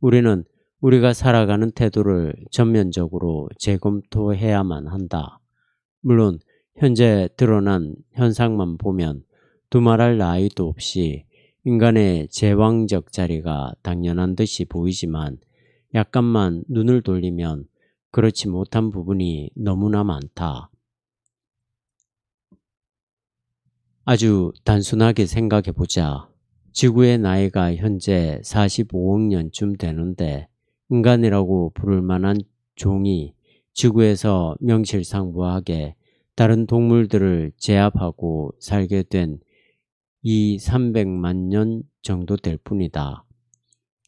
우리는 우리가 살아가는 태도를 전면적으로 재검토해야만 한다. 물론 현재 드러난 현상만 보면 두말할 나위도 없이 인간의 제왕적 자리가 당연한 듯이 보이지만, 약간만 눈을 돌리면 그렇지 못한 부분이 너무나 많다. 아주 단순하게 생각해보자. 지구의 나이가 현재 45억 년쯤 되는데 인간이라고 부를 만한 종이 지구에서 명실상부하게 다른 동물들을 제압하고 살게 된 300만 년 정도 될 뿐이다.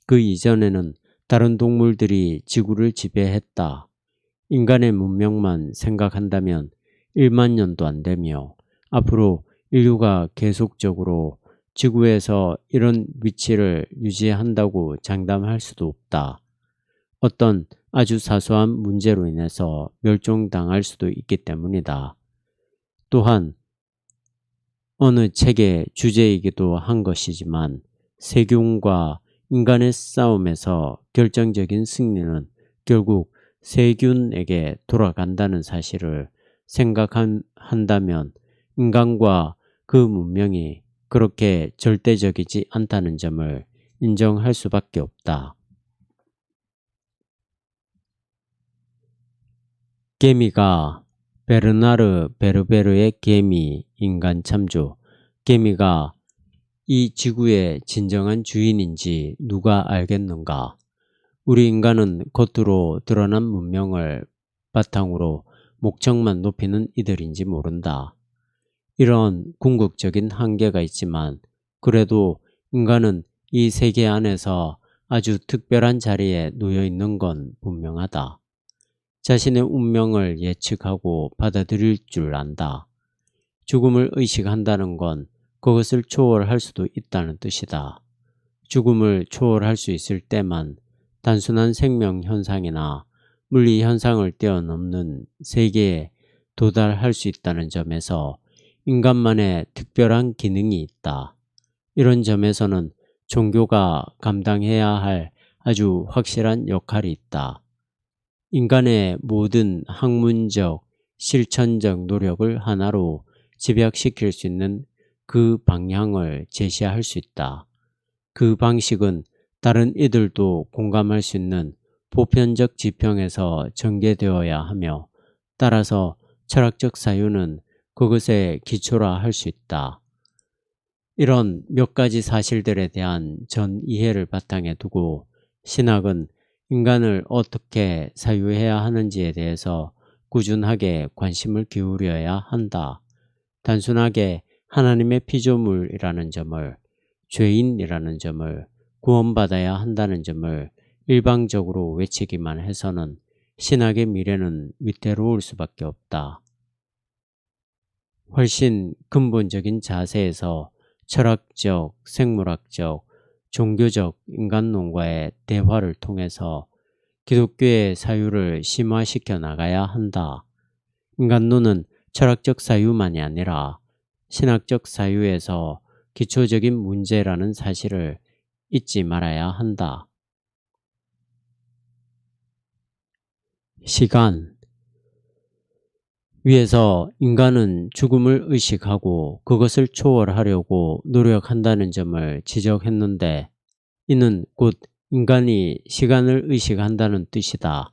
그 이전에는 다른 동물들이 지구를 지배했다. 인간의 문명만 생각한다면 1만 년도 안 되며 앞으로 인류가 계속적으로 지구에서 이런 위치를 유지한다고 장담할 수도 없다. 어떤 아주 사소한 문제로 인해서 멸종당할 수도 있기 때문이다. 또한 어느 책의 주제이기도 한 것이지만, 세균과 인간의 싸움에서 결정적인 승리는 결국 세균에게 돌아간다는 사실을 생각한다면 인간과 그 문명이 그렇게 절대적이지 않다는 점을 인정할 수밖에 없다. 개미가 베르나르 베르베르의 개미 인간 참조. 개미가 이 지구의 진정한 주인인지 누가 알겠는가? 우리 인간은 겉으로 드러난 문명을 바탕으로 목청만 높이는 이들인지 모른다. 이런 궁극적인 한계가 있지만 그래도 인간은 이 세계 안에서 아주 특별한 자리에 놓여 있는 건 분명하다. 자신의 운명을 예측하고 받아들일 줄 안다. 죽음을 의식한다는 건 그것을 초월할 수도 있다는 뜻이다. 죽음을 초월할 수 있을 때만 단순한 생명 현상이나 물리 현상을 뛰어넘는 세계에 도달할 수 있다는 점에서 인간만의 특별한 기능이 있다. 이런 점에서는 종교가 감당해야 할 아주 확실한 역할이 있다. 인간의 모든 학문적, 실천적 노력을 하나로 집약시킬 수 있는 그 방향을 제시할 수 있다. 그 방식은 다른 이들도 공감할 수 있는 보편적 지평에서 전개되어야 하며 따라서 철학적 사유는 그것의 기초라 할 수 있다. 이런 몇 가지 사실들에 대한 전 이해를 바탕에 두고 신학은 인간을 어떻게 사유해야 하는지에 대해서 꾸준하게 관심을 기울여야 한다. 단순하게 하나님의 피조물이라는 점을, 죄인이라는 점을, 구원받아야 한다는 점을 일방적으로 외치기만 해서는 신학의 미래는 위태로울 수밖에 없다. 훨씬 근본적인 자세에서 철학적, 생물학적, 종교적 인간론과의 대화를 통해서 기독교의 사유를 심화시켜 나가야 한다. 인간론은 철학적 사유만이 아니라 신학적 사유에서 기초적인 문제라는 사실을 잊지 말아야 한다. 시간. 위에서 인간은 죽음을 의식하고 그것을 초월하려고 노력한다는 점을 지적했는데 이는 곧 인간이 시간을 의식한다는 뜻이다.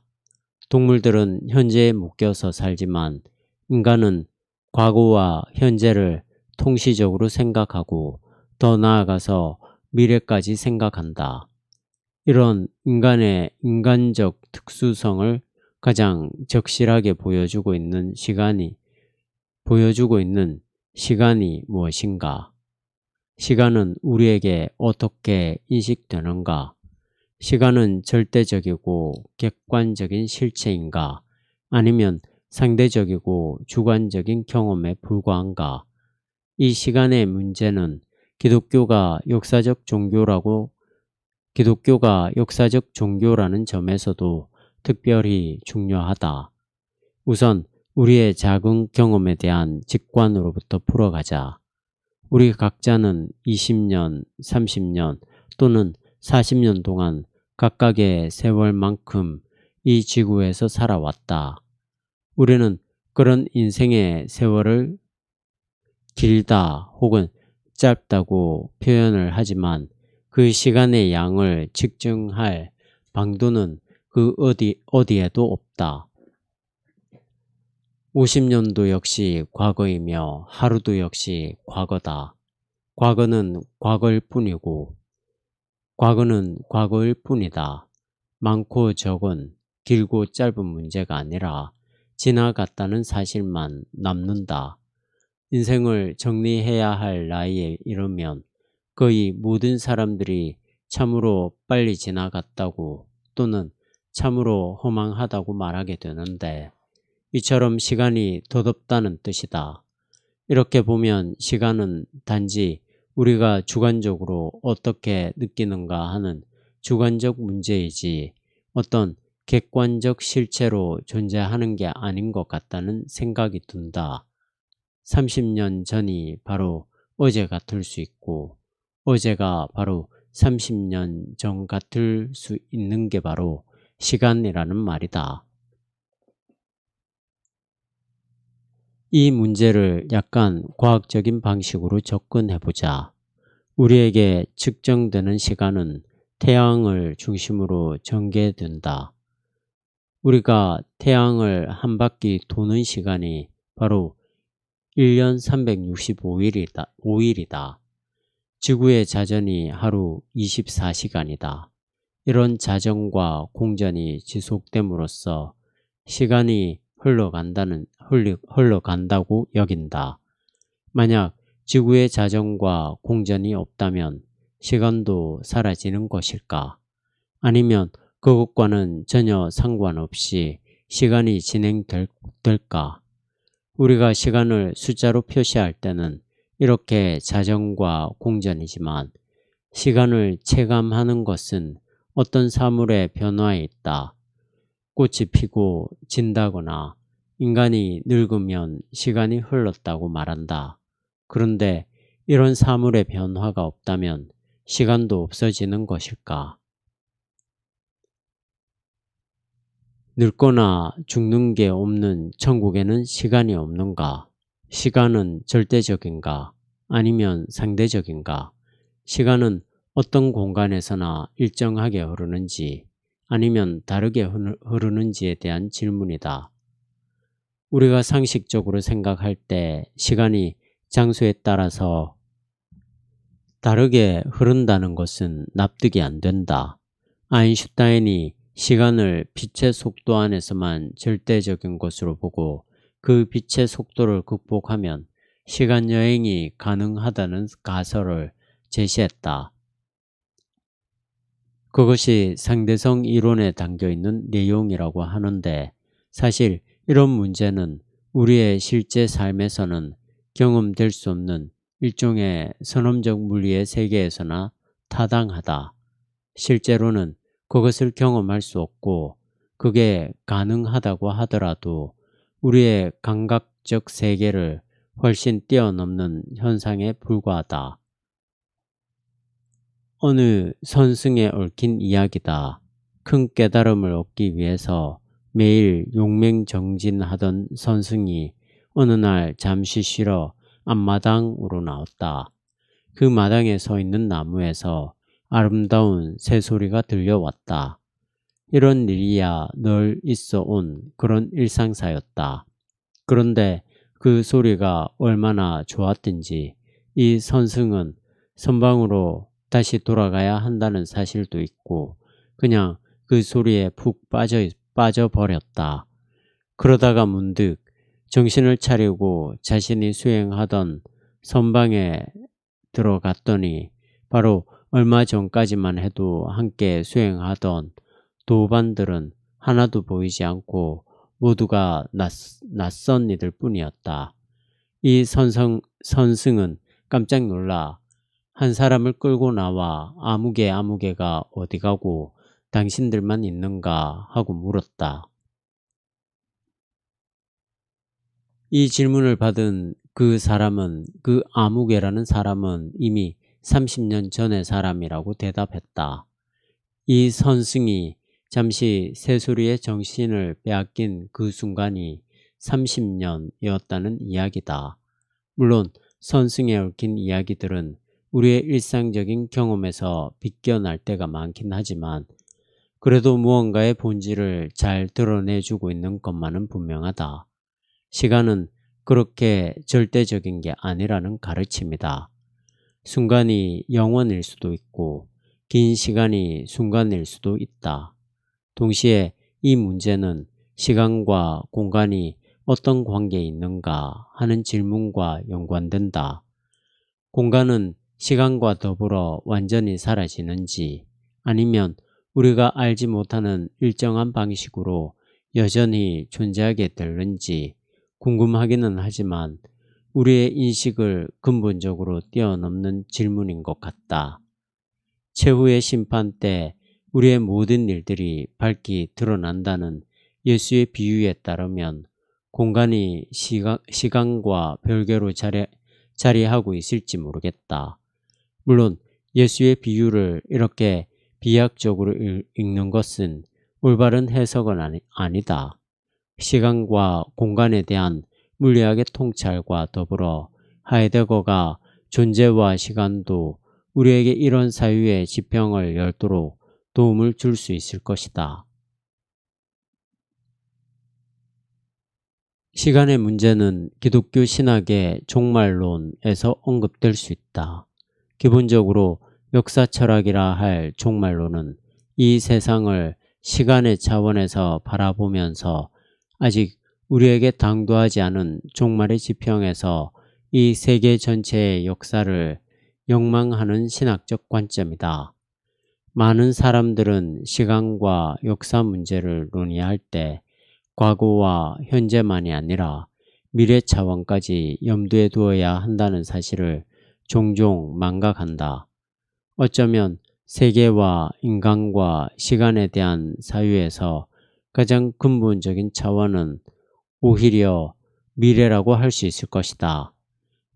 동물들은 현재에 묶여서 살지만 인간은 과거와 현재를 통시적으로 생각하고 더 나아가서 미래까지 생각한다. 이런 인간의 인간적 특수성을 가장 적실하게 보여주고 있는 시간이 무엇인가? 시간은 우리에게 어떻게 인식되는가? 시간은 절대적이고 객관적인 실체인가? 아니면 상대적이고 주관적인 경험에 불과한가? 이 시간의 문제는 기독교가 역사적 종교라는 점에서도 특별히 중요하다. 우선 우리의 작은 경험에 대한 직관으로부터 풀어가자. 우리 각자는 20년, 30년 또는 40년 동안 각각의 세월만큼 이 지구에서 살아왔다. 우리는 그런 인생의 세월을 길다 혹은 짧다고 표현을 하지만 그 시간의 양을 측정할 방도는 그 어디에도 없다. 50년도 역시 과거이며 하루도 역시 과거다. 과거는 과거일 뿐이다. 많고 적은, 길고 짧은 문제가 아니라 지나갔다는 사실만 남는다. 인생을 정리해야 할 나이에 이르면 거의 모든 사람들이 참으로 빨리 지나갔다고 또는 참으로 허망하다고 말하게 되는데 이처럼 시간이 덧없다는 뜻이다. 이렇게 보면 시간은 단지 우리가 주관적으로 어떻게 느끼는가 하는 주관적 문제이지 어떤 객관적 실체로 존재하는 게 아닌 것 같다는 생각이 든다. 30년 전이 바로 어제 같을 수 있고 어제가 바로 30년 전 같을 수 있는 게 바로 시간이라는 말이다. 이 문제를 약간 과학적인 방식으로 접근해보자. 우리에게 측정되는 시간은 태양을 중심으로 전개된다. 우리가 태양을 한 바퀴 도는 시간이 바로 1년 365일이다. 지구의 자전이 하루 24시간이다. 이런 자전과 공전이 지속됨으로써 시간이 흘러간다고 여긴다. 만약 지구의 자전과 공전이 없다면 시간도 사라지는 것일까? 아니면 그것과는 전혀 상관없이 시간이 진행될까? 우리가 시간을 숫자로 표시할 때는 이렇게 자전과 공전이지만 시간을 체감하는 것은 어떤 사물의 변화에 있다. 꽃이 피고 진다거나 인간이 늙으면 시간이 흘렀다고 말한다. 그런데 이런 사물의 변화가 없다면 시간도 없어지는 것일까? 늙거나 죽는 게 없는 천국에는 시간이 없는가? 시간은 절대적인가? 아니면 상대적인가? 시간은 어떤 공간에서나 일정하게 흐르는지 아니면 다르게 흐르는지에 대한 질문이다. 우리가 상식적으로 생각할 때 시간이 장소에 따라서 다르게 흐른다는 것은 납득이 안 된다. 아인슈타인이 시간을 빛의 속도 안에서만 절대적인 것으로 보고 그 빛의 속도를 극복하면 시간 여행이 가능하다는 가설을 제시했다. 그것이 상대성 이론에 담겨 있는 내용이라고 하는데 사실 이런 문제는 우리의 실제 삶에서는 경험될 수 없는 일종의 선험적 물리의 세계에서나 타당하다. 실제로는 그것을 경험할 수 없고 그게 가능하다고 하더라도 우리의 감각적 세계를 훨씬 뛰어넘는 현상에 불과하다. 어느 선승에 얽힌 이야기다. 큰 깨달음을 얻기 위해서 매일 용맹정진하던 선승이 어느 날 잠시 쉬러 앞마당으로 나왔다. 그 마당에 서 있는 나무에서 아름다운 새소리가 들려왔다. 이런 일이야 늘 있어 온 그런 일상사였다. 그런데 그 소리가 얼마나 좋았든지 이 선승은 선방으로 다시 돌아가야 한다는 사실도 있고 그냥 그 소리에 푹 빠져버렸다. 그러다가 문득 정신을 차리고 자신이 수행하던 선방에 들어갔더니 바로 얼마 전까지만 해도 함께 수행하던 도반들은 하나도 보이지 않고 모두가 낯선 이들 뿐이었다. 이 선승은 깜짝 놀라 한 사람을 끌고 나와 아무개가 어디 가고 당신들만 있는가 하고 물었다. 이 질문을 받은 그 아무개라는 사람은 이미 30년 전의 사람이라고 대답했다. 이 선승이 잠시 새소리의 정신을 빼앗긴 그 순간이 30년이었다는 이야기다. 물론 선승에 얽힌 이야기들은 우리의 일상적인 경험에서 비껴날 때가 많긴 하지만 그래도 무언가의 본질을 잘 드러내주고 있는 것만은 분명하다. 시간은 그렇게 절대적인 게 아니라는 가르침이다. 순간이 영원일 수도 있고 긴 시간이 순간일 수도 있다. 동시에 이 문제는 시간과 공간이 어떤 관계에 있는가 하는 질문과 연관된다. 공간은 시간과 더불어 완전히 사라지는지 아니면 우리가 알지 못하는 일정한 방식으로 여전히 존재하게 되는지 궁금하기는 하지만 우리의 인식을 근본적으로 뛰어넘는 질문인 것 같다. 최후의 심판 때 우리의 모든 일들이 밝히 드러난다는 예수의 비유에 따르면 공간이 시간과 별개로 자리하고 있을지 모르겠다. 물론 예수의 비유를 이렇게 비약적으로 읽는 것은 올바른 해석은 아니다. 시간과 공간에 대한 물리학의 통찰과 더불어 하이데거가 존재와 시간도 우리에게 이런 사유의 지평을 열도록 도움을 줄 수 있을 것이다. 시간의 문제는 기독교 신학의 종말론에서 언급될 수 있다. 기본적으로 역사 철학이라 할 종말론은 이 세상을 시간의 차원에서 바라보면서 아직 우리에게 당도하지 않은 종말의 지평에서 이 세계 전체의 역사를 역망하는 신학적 관점이다. 많은 사람들은 시간과 역사 문제를 논의할 때 과거와 현재만이 아니라 미래 차원까지 염두에 두어야 한다는 사실을 종종 망각한다. 어쩌면 세계와 인간과 시간에 대한 사유에서 가장 근본적인 차원은 오히려 미래라고 할 수 있을 것이다.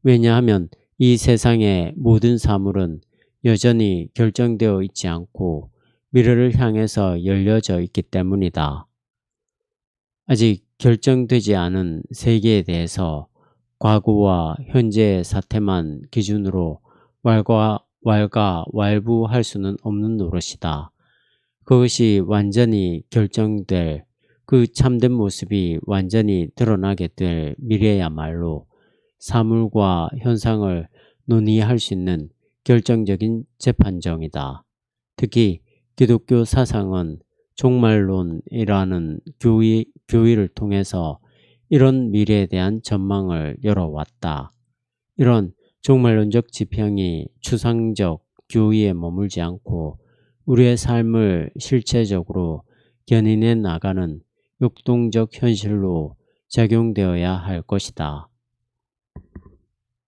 왜냐하면 이 세상의 모든 사물은 여전히 결정되어 있지 않고 미래를 향해서 열려져 있기 때문이다. 아직 결정되지 않은 세계에 대해서 과거와 현재의 사태만 기준으로 왈가왈부할 수는 없는 노릇이다. 그것이 완전히 결정될, 그 참된 모습이 완전히 드러나게 될 미래야말로 사물과 현상을 논의할 수 있는 결정적인 재판정이다. 특히 기독교 사상은 종말론이라는 교의를 통해서 이런 미래에 대한 전망을 열어왔다. 이런 종말론적 지평이 추상적 교의에 머물지 않고 우리의 삶을 실체적으로 견인해 나가는 역동적 현실로 작용되어야 할 것이다.